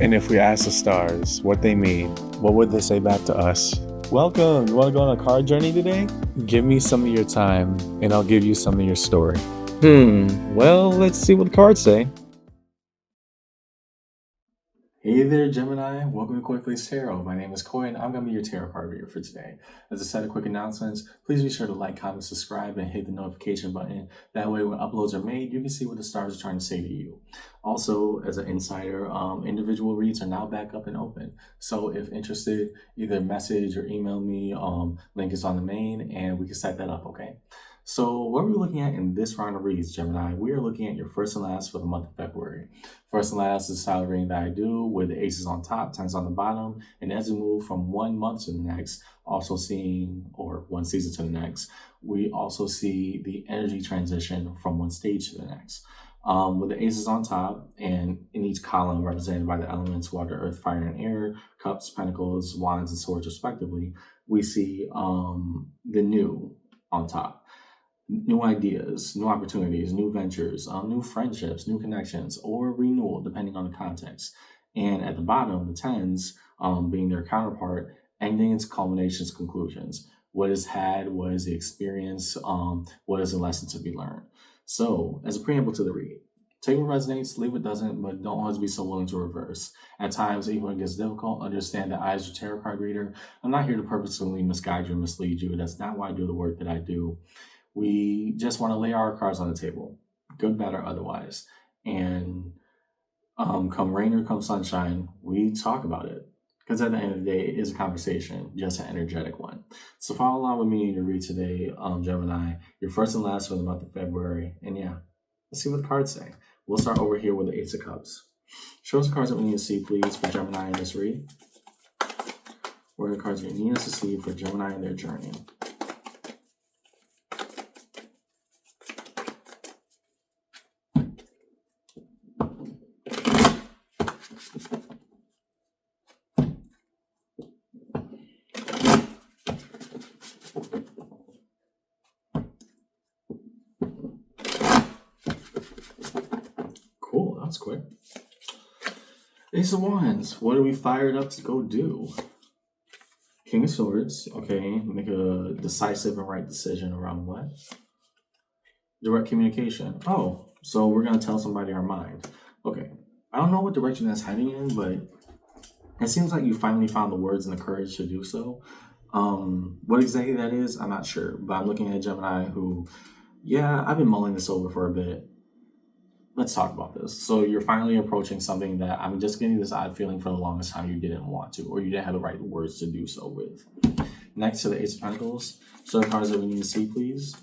And if we ask the stars what they mean, what would they say back to us? Welcome! You want to go on a card journey today? Give me some of your time, and I'll give you some of your story. Well, let's see what the cards say. Hey there, Gemini. Welcome to Koi Place Tarot. My name is Koi, and I'm going to be your tarot card reader for today. As a set of quick announcements, please be sure to like, comment, subscribe, and hit the notification button. That way, when uploads are made, you can see what the stars are trying to say to you. Also, as an insider, individual reads are now back up and open. So if interested, either message or email me. Link is on the main, and we can set that up, okay? So what are we looking at in this round of reads, Gemini? We are looking at your first and last for the month of February. First and last is the style reading that I do with the aces on top, tens on the bottom. And as we move from 1 month to the next, also seeing, or one season to the next, we also see the energy transition from one stage to the next. With the aces on top, and in each column represented by the elements water, earth, fire, and air, cups, pentacles, wands, and swords respectively, we see the new on top. New ideas, new opportunities, new ventures, new friendships, new connections, or renewal, depending on the context. And at the bottom, the tens, being their counterpart, endings, culminations, conclusions. What is had, what is the experience, what is the lesson to be learned. So, as a preamble to the read, take what resonates, leave what doesn't, but don't always be so willing to reverse. At times, even when it gets difficult, understand that I, as your tarot card reader, I'm not here to purposefully misguide you or mislead you. That's not why I do the work that I do. We just want to lay our cards on the table, good, bad, or otherwise. And come rain or come sunshine, we talk about it. Because at the end of the day, it is a conversation, just an energetic one. So follow along with me in your read today, Gemini, your first and last for the month of February. And yeah, let's see what the cards say. We'll start over here with the Ace of Cups. Show us the cards that we need to see, please, for Gemini in this read. What are the cards you need us to see for Gemini in their journey? Cool, that's quick. Ace of Wands, what are we fired up to go do? King of Swords, okay, make a decisive and right decision around what? Direct communication. Oh, so we're going to tell somebody our mind. Okay, I don't know what direction that's heading in, but it seems like you finally found the words and the courage to do so. What exactly that is, I'm not sure, but I'm looking at Gemini who, yeah, I've been mulling this over for a bit. Let's talk about this. So you're finally approaching something that I'm just getting this odd feeling for the longest time you didn't want to, or you didn't have the right words to do so with. Next to the Ace of Pentacles, so the cards that we need to see, please.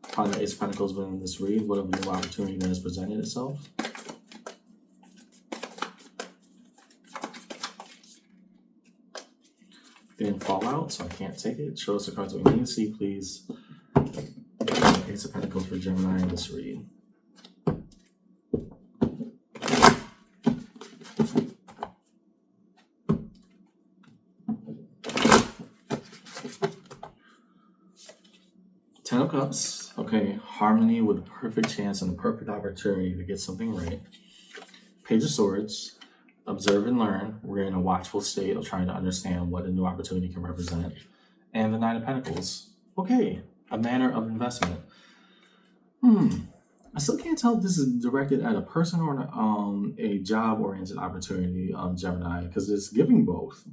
Upon the Ace of Pentacles within this read, what a new opportunity that has presented itself. Didn't fall out, so I can't take it. Show us the cards that we need to see, please. Ace of Pentacles for Gemini in this read. Ten of Cups, okay, harmony with a perfect chance and a perfect opportunity to get something right. Page of Swords, observe and learn. We're in a watchful state of trying to understand what a new opportunity can represent. And the Nine of Pentacles, okay, a manner of investment. I still can't tell if this is directed at a person or a job-oriented opportunity, Gemini, because it's giving both.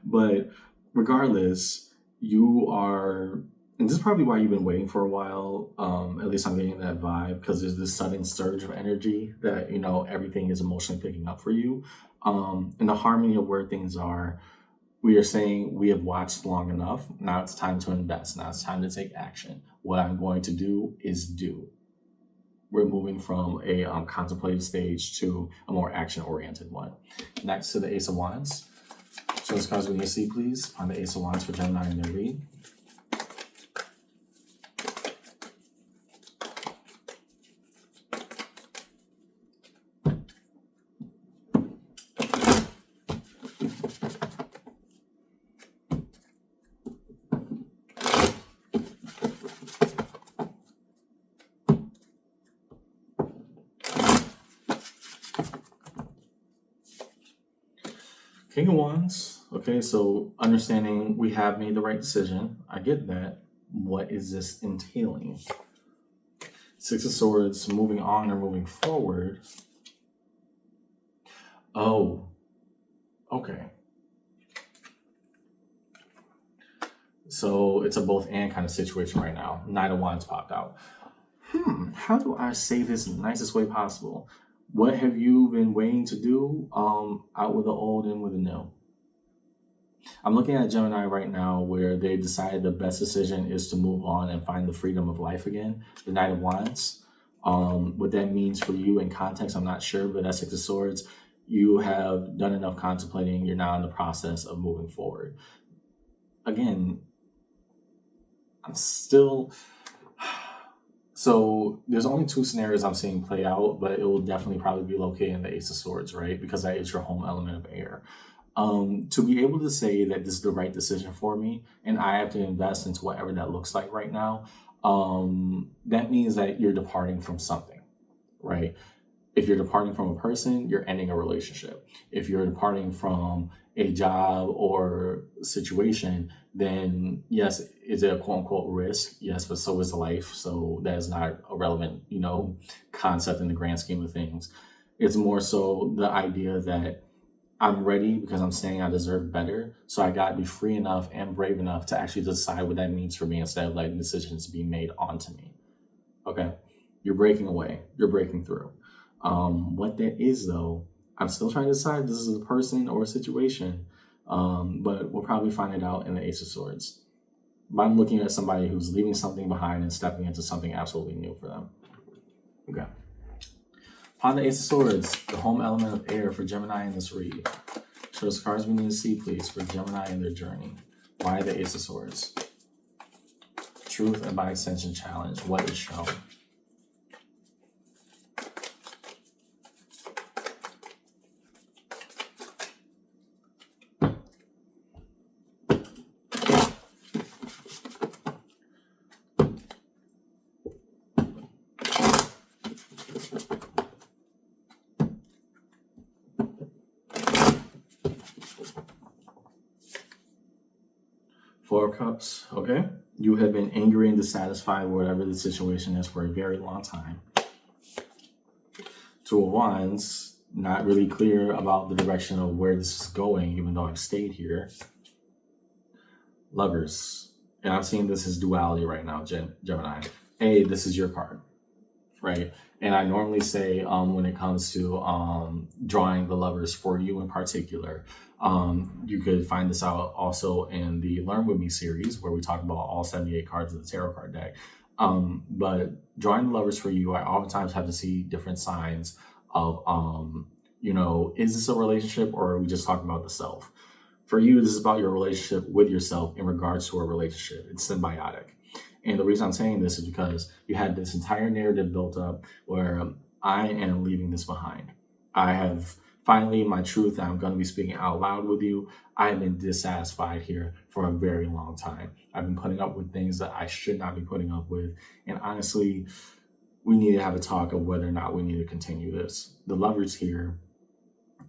But regardless, you are, and this is probably why you've been waiting for a while. At least I'm getting that vibe, because there's this sudden surge of energy that, you know, everything is emotionally picking up for you. And the harmony of where things are, we are saying we have watched long enough. Now it's time to invest. Now it's time to take action. What I'm going to do is do. We're moving from a contemplative stage to a more action-oriented one. Next to the Ace of Wands. Show us cards we need to see, please, on the Ace of Wands for Gemini in their read. King of Wands. Okay, so understanding we have made the right decision. I get that. What is this entailing? Six of Swords, moving on or moving forward. Oh, okay. So it's a both and kind of situation right now. Knight of Wands popped out. How do I say this in the nicest way possible? What have you been waiting to do? Out with the old and with the new. I'm looking at Gemini right now where they decided the best decision is to move on and find the freedom of life again. The Knight of Wands. What that means for you in context, I'm not sure, but that Six of Swords, you have done enough contemplating. You're now in the process of moving forward. Again, I'm still... So there's only two scenarios I'm seeing play out, but it will definitely probably be located in the Ace of Swords, right? Because that is your home element of air. To be able to say that this is the right decision for me and I have to invest into whatever that looks like right now, that means that you're departing from something, right? If you're departing from a person, you're ending a relationship. If you're departing from a job or situation, then yes, is it a quote unquote risk? Yes, but so is life. So that is not a relevant, concept in the grand scheme of things. It's more so the idea that I'm ready because I'm saying I deserve better. So I got to be free enough and brave enough to actually decide what that means for me instead of letting decisions be made onto me. Okay. You're breaking away. You're breaking through. What that is, though, I'm still trying to decide if this is a person or a situation, but we'll probably find it out in the Ace of Swords. But I'm looking at somebody who's leaving something behind and stepping into something absolutely new for them. Okay. Upon the Ace of Swords, the home element of air for Gemini in this read. Show us cards we need to see, please, for Gemini in their journey. Why the Ace of Swords? Truth and by extension challenge. What is shown? Four of Cups, okay? You have been angry and dissatisfied with whatever the situation is for a very long time. Two of Wands, not really clear about the direction of where this is going, even though I've stayed here. Lovers, and I'm seeing this as duality right now, Gemini. This is your card, right? And I normally say when it comes to drawing the lovers for you in particular, you could find this out also in the Learn With Me series where we talk about all 78 cards of the tarot card deck. But drawing the lovers for you, I oftentimes have to see different signs of, is this a relationship or are we just talking about the self? For you, this is about your relationship with yourself in regards to a relationship. It's symbiotic. And the reason I'm saying this is because you had this entire narrative built up where I am leaving this behind. I have finally my truth that I'm going to be speaking out loud with you. I have been dissatisfied here for a very long time. I've been putting up with things that I should not be putting up with. And honestly, we need to have a talk of whether or not we need to continue this. The lovers here,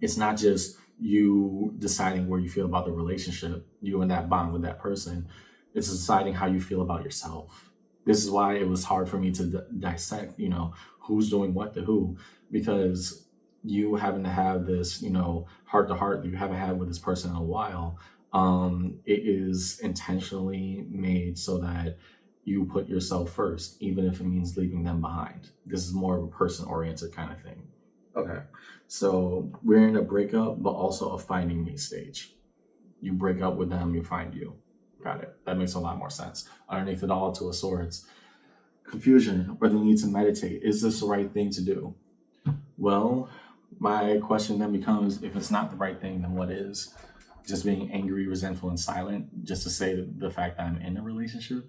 it's not just you deciding where you feel about the relationship, you and that bond with that person. It's deciding how you feel about yourself. This is why it was hard for me to dissect, who's doing what to who, because you having to have this, heart to heart that you haven't had with this person in a while, it is intentionally made so that you put yourself first, even if it means leaving them behind. This is more of a person-oriented kind of thing. Okay, so we're in a breakup, but also a finding me stage. You break up with them, you find you. Got it. That makes a lot more sense. Underneath it all, Two of Swords. Confusion or the need to meditate. Is this the right thing to do? Well, my question then becomes, if it's not the right thing, then what is? Just being angry, resentful, and silent, just to say the fact that I'm in a relationship,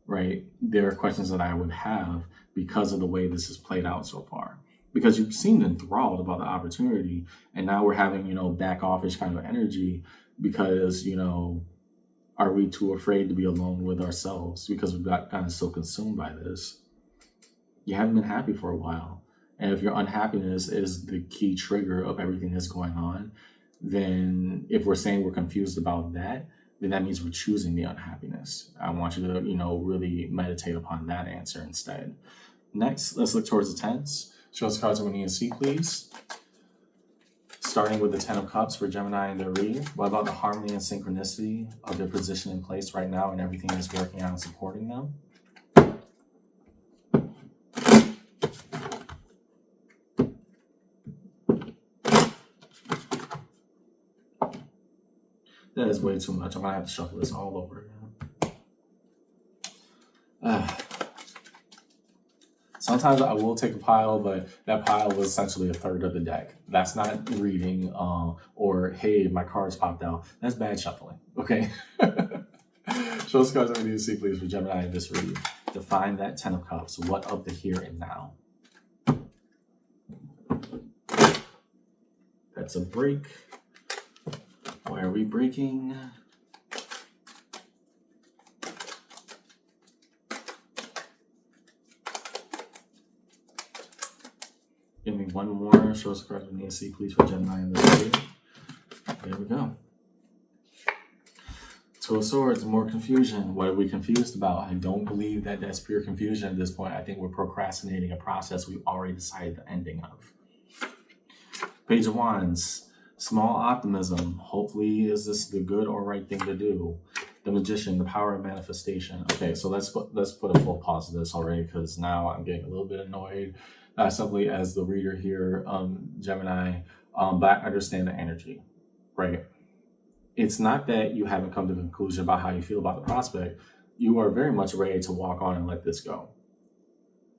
right? There are questions that I would have because of the way this has played out so far. Because you seemed enthralled about the opportunity, and now we're having, back offish kind of energy because, are we too afraid to be alone with ourselves because we've got kind of so consumed by this? You haven't been happy for a while. And if your unhappiness is the key trigger of everything that's going on, then if we're saying we're confused about that, then that means we're choosing the unhappiness. I want you to, really meditate upon that answer instead. Next, let's look towards the tens. Show us cards that we need to see, please. Starting with the Ten of Cups for Gemini and their reading. What about the harmony and synchronicity of their position in place right now and everything that's working out and supporting them? That is way too much. I'm going to have to shuffle this all over again. Sometimes I will take a pile, but that pile was essentially a third of the deck. That's not reading, or hey, my cards popped out. That's bad shuffling, okay? Show us cards that we need to see, please, for Gemini in this reading. Define that Ten of Cups. What of the here and now? That's a break. Why are we breaking? Give me one more. Show us the cards we need to see, please, for Gemini in this reading. There we go. Two of Swords, more confusion. What are we confused about? I don't believe that that's pure confusion at this point. I think we're procrastinating a process we've already decided the ending of. Page of Wands, small optimism. Hopefully, is this the good or right thing to do? The Magician, the power of manifestation. Okay, so let's put a full pause to this already, because now I'm getting a little bit annoyed. Simply as the reader here, Gemini, but I understand the energy, right? It's not that you haven't come to the conclusion about how you feel about the prospect. You are very much ready to walk on and let this go.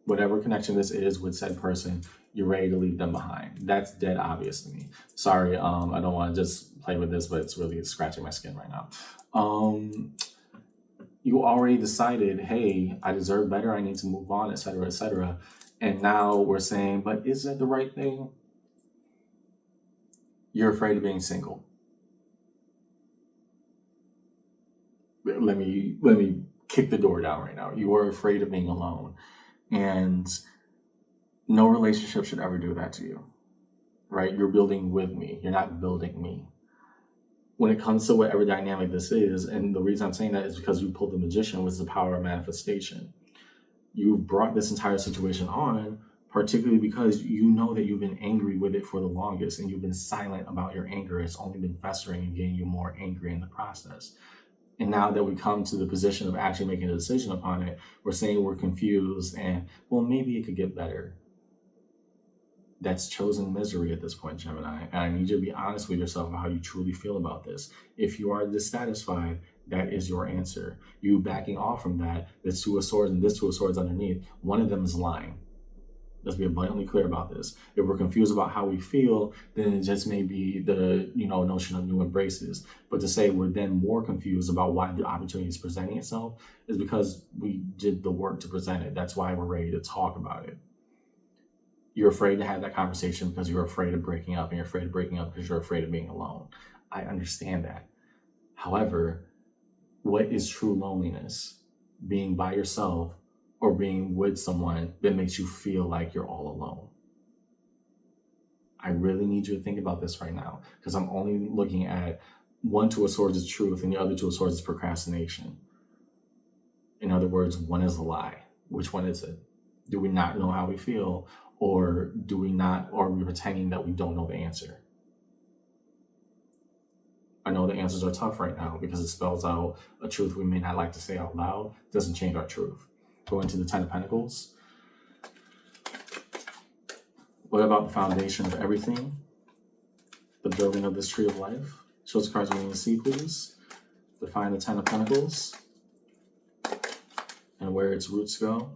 Whatever connection this is with said person, you're ready to leave them behind. That's dead obvious to me. Sorry, I don't want to just play with this, but it's really scratching my skin right now. You already decided, hey, I deserve better, I need to move on, etc., etc. And now we're saying, but is that the right thing? You're afraid of being single. Let me kick the door down right now. You are afraid of being alone. And no relationship should ever do that to you, right? You're building with me. You're not building me. When it comes to whatever dynamic this is, and the reason I'm saying that is because you pulled the Magician, which is the power of manifestation. You brought this entire situation on, particularly because you know that you've been angry with it for the longest, and you've been silent about your anger. It's only been festering and getting you more angry in the process. And now that we come to the position of actually making a decision upon it, we're saying we're confused and, well, maybe it could get better. That's chosen misery at this point, Gemini. And I need you to be honest with yourself about how you truly feel about this. If you are dissatisfied, that is your answer. You backing off from that, this Two of Swords and this Two of Swords underneath, one of them is lying. Let's be abundantly clear about this. If we're confused about how we feel, then it just may be the notion of new embraces. But to say we're then more confused about why the opportunity is presenting itself is because we did the work to present it. That's why we're ready to talk about it. You're afraid to have that conversation because you're afraid of breaking up, and you're afraid of breaking up because you're afraid of being alone. I understand that. However, what is true loneliness? Being by yourself or being with someone that makes you feel like you're all alone? I really need you to think about this right now, because I'm only looking at one Two of Swords is truth and the other Two of Swords is procrastination. In other words, one is a lie. Which one is it? Do we not know how we feel, or do we not, or are we pretending that we don't know the answer? I know the answers are tough right now because it spells out a truth we may not like to say out loud. It doesn't change our truth. Go into the Ten of Pentacles. What about the foundation of everything? The building of this tree of life. Show us the cards we need to see, please. Define the Ten of Pentacles and where its roots go.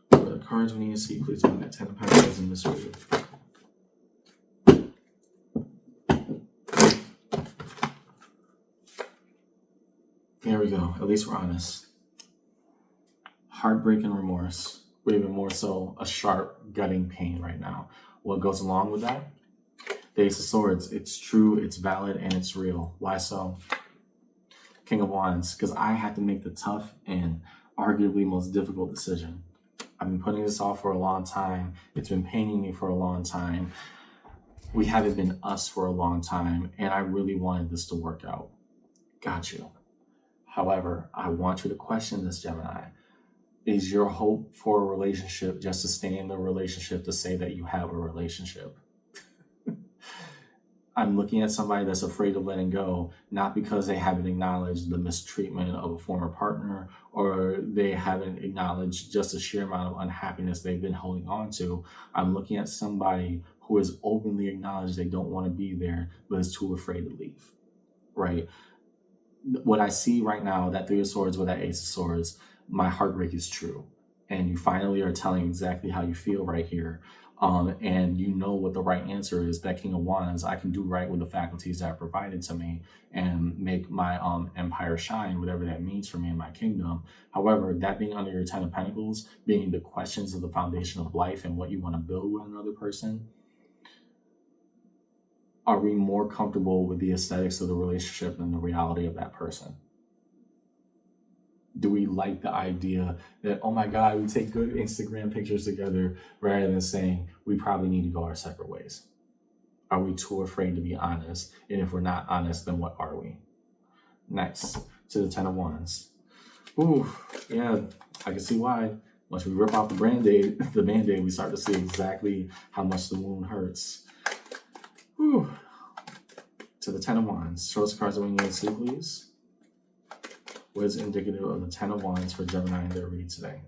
What are the cards we need to see, please? Define that Ten of Pentacles in this reading. Here we go. At least we're honest. Heartbreak and remorse, or even more so, a sharp gutting pain right now. What goes along with that? The Ace of Swords. It's true, it's valid, and it's real. Why so? King of Wands. Because I had to make the tough and arguably most difficult decision. I've been putting this off for a long time. It's been paining me for a long time. We haven't been us for a long time, and I really wanted this to work out. Got you. However, I want you to question this, Gemini. Is your hope for a relationship just to stay in the relationship to say that you have a relationship? I'm looking at somebody that's afraid of letting go, not because they haven't acknowledged the mistreatment of a former partner or they haven't acknowledged just the sheer amount of unhappiness they've been holding on to. I'm looking at somebody who has openly acknowledged they don't want to be there, but is too afraid to leave, right? What I see right now, that Three of Swords with that Ace of Swords, my heartbreak is true. And you finally are telling exactly how you feel right here. And you know what the right answer is. That King of Wands, I can do right with the faculties that are provided to me and make my empire shine, whatever that means for me in my kingdom. However, that being under your Ten of Pentacles, being the questions of the foundation of life and what you want to build with another person, are we more comfortable with the aesthetics of the relationship than the reality of that person? Do we like the idea that, oh my God, we take good Instagram pictures together rather than saying we probably need to go our separate ways? Are we too afraid to be honest? And if we're not honest, then what are we? Next, to the Ten of Wands. Ooh, yeah, I can see why. Once we rip off the Band-Aid, we start to see exactly how much the wound hurts. Whew. To the Ten of Wands. Show us the cards that we need to see, please. What is indicative of the Ten of Wands for Gemini in their read today?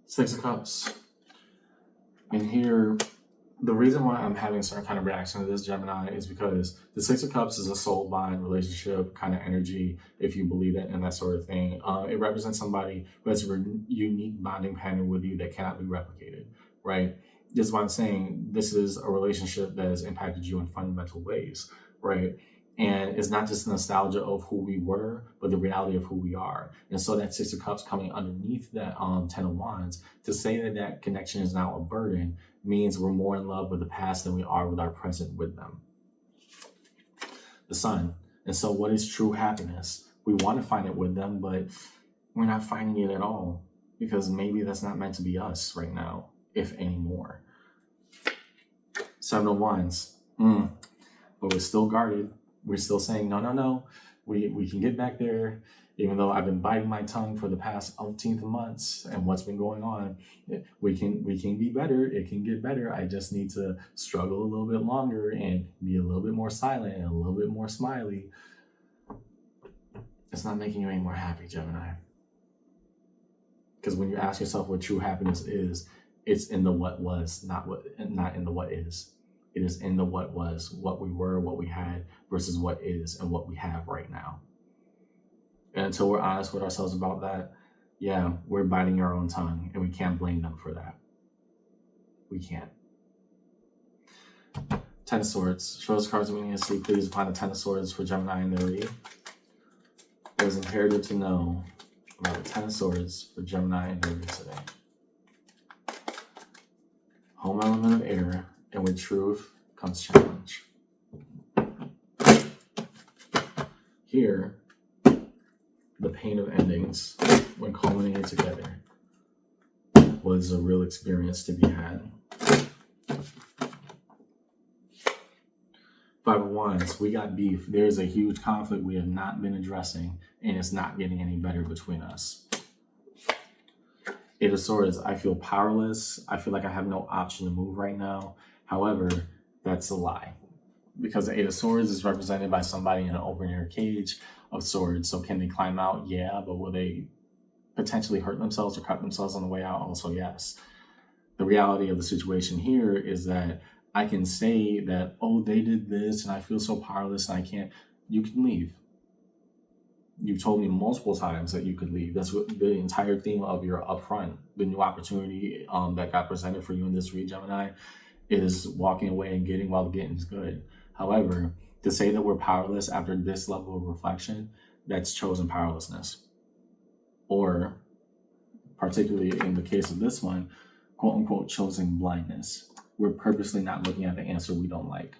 Six of Cups. And here, the reason why I'm having a certain kind of reaction to this, Gemini, is because the Six of Cups is a soul bond relationship kind of energy, if you believe it, and that sort of thing. It represents somebody who has a unique bonding pattern with you that cannot be replicated, right? This is why I'm saying this is a relationship that has impacted you in fundamental ways, right? And it's not just nostalgia of who we were, but the reality of who we are. And so that Six of Cups coming underneath that Ten of Wands, to say that that connection is now a burden means we're more in love with the past than we are with our present with them. The Sun. And so what is true happiness? We want to find it with them, but we're not finding it at all because maybe that's not meant to be us right now, if anymore. Seven of Wands. But we're still guarded. We're still saying, no. We can get back there, even though I've been biting my tongue for the past umpteenth of months and what's been going on. We can be better. It can get better. I just need to struggle a little bit longer and be a little bit more silent and a little bit more smiley. It's not making you any more happy, Gemini. Because when you ask yourself what true happiness is, it's in the what was, not in the what is. It is in the what was, what we were, what we had, versus what is and what we have right now. And until we're honest with ourselves about that, yeah, we're biting our own tongue, and we can't blame them for that. We can't. Ten of Swords. Show us cards we need to see, please, upon the Ten of Swords for Gemini and their read. It is imperative to know about the Ten of Swords for Gemini and their read today. Home element of air, and with truth comes challenge. Here, the pain of endings, when culminated together, was a real experience to be had. Five of Wands, we got beef. There's a huge conflict we have not been addressing, and it's not getting any better between us. Eight of Swords, I feel powerless. I feel like I have no option to move right now. However, that's a lie. Because the Eight of Swords is represented by somebody in an open air cage of swords. So can they climb out? Yeah, but will they potentially hurt themselves or cut themselves on the way out? Also, yes. The reality of the situation here is that I can say that, oh, they did this and I feel so powerless and I can't. You can leave. You've told me multiple times that you could leave. That's what the entire theme of your upfront, the new opportunity that got presented for you in this read, Gemini, is walking away and getting while the getting's good. However, to say that we're powerless after this level of reflection, that's chosen powerlessness. Or particularly in the case of this one, quote unquote, choosing blindness. We're purposely not looking at the answer we don't like.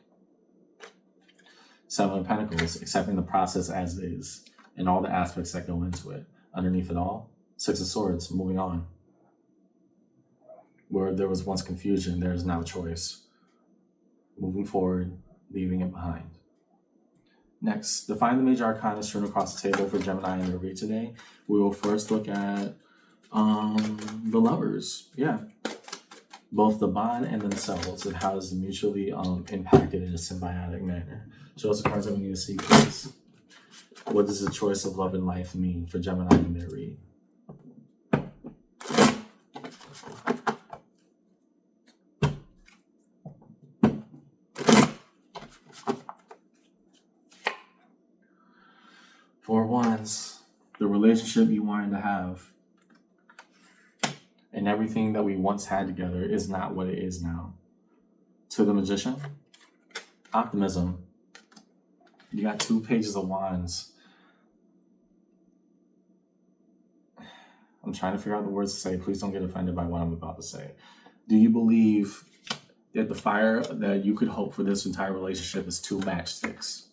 Seven of Pentacles, accepting the process as is and all the aspects that go into it. Underneath it all, Six of Swords, moving on. Where there was once confusion, there is now choice. Moving forward, leaving it behind. Next, define the major arcana strewn across the table for Gemini in their read today. We will first look at the lovers. Yeah. Both the bond and themselves, and how is mutually impacted in a symbiotic manner. Show us the cards that we need to see, please. What does the choice of love and life mean for Gemini in their read? Four of Wands, the relationship you wanted to have and everything that we once had together is not what it is now. To the Magician, optimism. You got 2 pages of Wands. I'm trying to figure out the words to say. Please don't get offended by what I'm about to say. Do you believe that the fire that you could hope for this entire relationship is 2 matchsticks?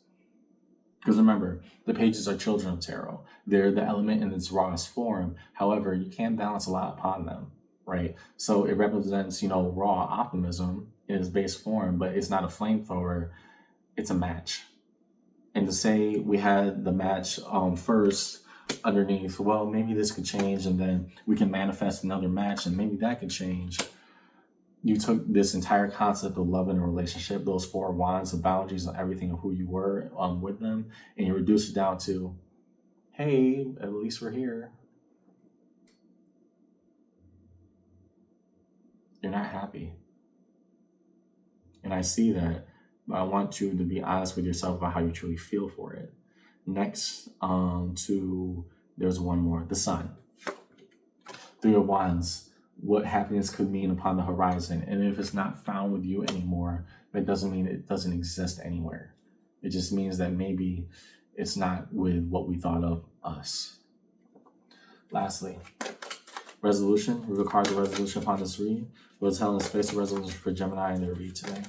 Because remember, the pages are children of tarot. They're the element in its rawest form. However, you can't balance a lot upon them, right? So it represents, raw optimism in its base form, but it's not a flamethrower. It's a match. And to say we had the match first underneath, well, maybe this could change and then we can manifest another match and maybe that could change. You took this entire concept of love in a relationship, those 4 wands, the boundaries and everything of who you were with them, and you reduced it down to, hey, at least we're here. You're not happy. And I see that, but I want you to be honest with yourself about how you truly feel for it. Next, there's one more, the Sun. 3 of Wands. What happiness could mean upon the horizon. And if it's not found with you anymore, that doesn't mean it doesn't exist anywhere. It just means that maybe it's not with what we thought of us. Lastly, resolution. We record the resolution upon this read. What's held in space of resolution for Gemini in their read today?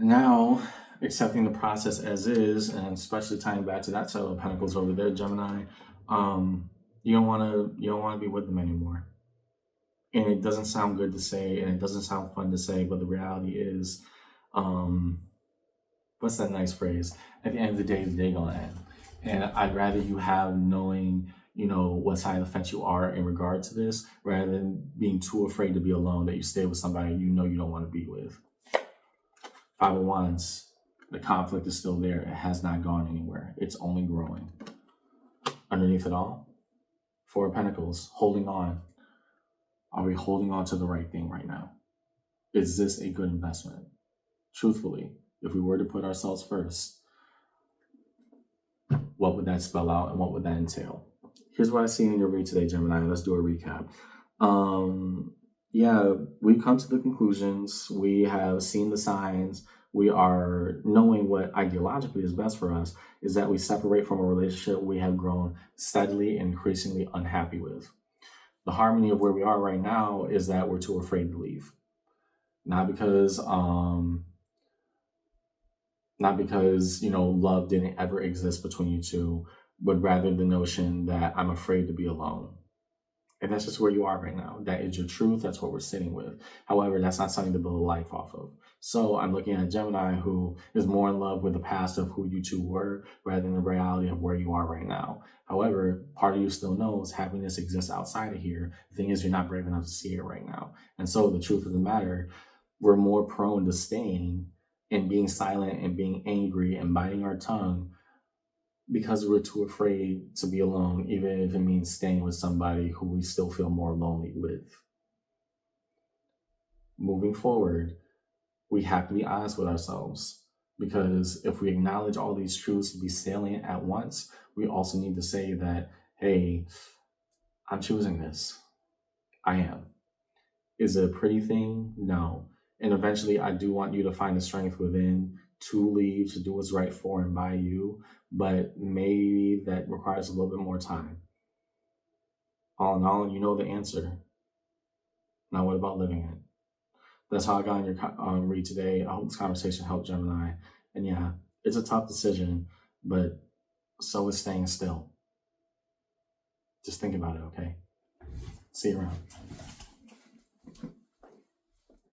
Now, accepting the process as is, and especially tying back to that Seven of Pentacles over there, Gemini, you don't want to be with them anymore. And it doesn't sound good to say, and it doesn't sound fun to say, but the reality is, what's that nice phrase? At the end of the day gonna end. And I'd rather you have knowing, what side of the fence you are in regard to this, rather than being too afraid to be alone that you stay with somebody you don't want to be with. 5 of Wands, the conflict is still there. It has not gone anywhere. It's only growing. Underneath it all, 4 of Pentacles, holding on. Are we holding on to the right thing right now? Is this a good investment? Truthfully, if we were to put ourselves first, what would that spell out and what would that entail? Here's what I see in your read today, Gemini. Let's do a recap. We've come to the conclusions. We have seen the signs. We are knowing what ideologically is best for us is that we separate from a relationship we have grown steadily and increasingly unhappy with. The harmony of where we are right now is that we're too afraid to leave. Not because love didn't ever exist between you two, but rather the notion that I'm afraid to be alone. And that's just where you are right now. That is your truth. That's what we're sitting with. However, that's not something to build a life off of. So I'm looking at Gemini who is more in love with the past of who you two were rather than the reality of where you are right now. However, part of you still knows happiness exists outside of here. The thing is, you're not brave enough to see it right now. And so the truth of the matter, we're more prone to staying and being silent and being angry and biting our tongue because we're too afraid to be alone, even if it means staying with somebody who we still feel more lonely with. Moving forward, we have to be honest with ourselves. Because if we acknowledge all these truths to be salient at once, we also need to say that, hey, I'm choosing this. I am. Is it a pretty thing? No. And eventually, I do want you to find the strength within to leave, to do what's right for and by you, but maybe that requires a little bit more time. All in all, you know the answer. Now, what about living it? That's how I got on your read today. I hope this conversation helped, Gemini. And yeah, it's a tough decision, but so is staying still. Just think about it, okay? See you around.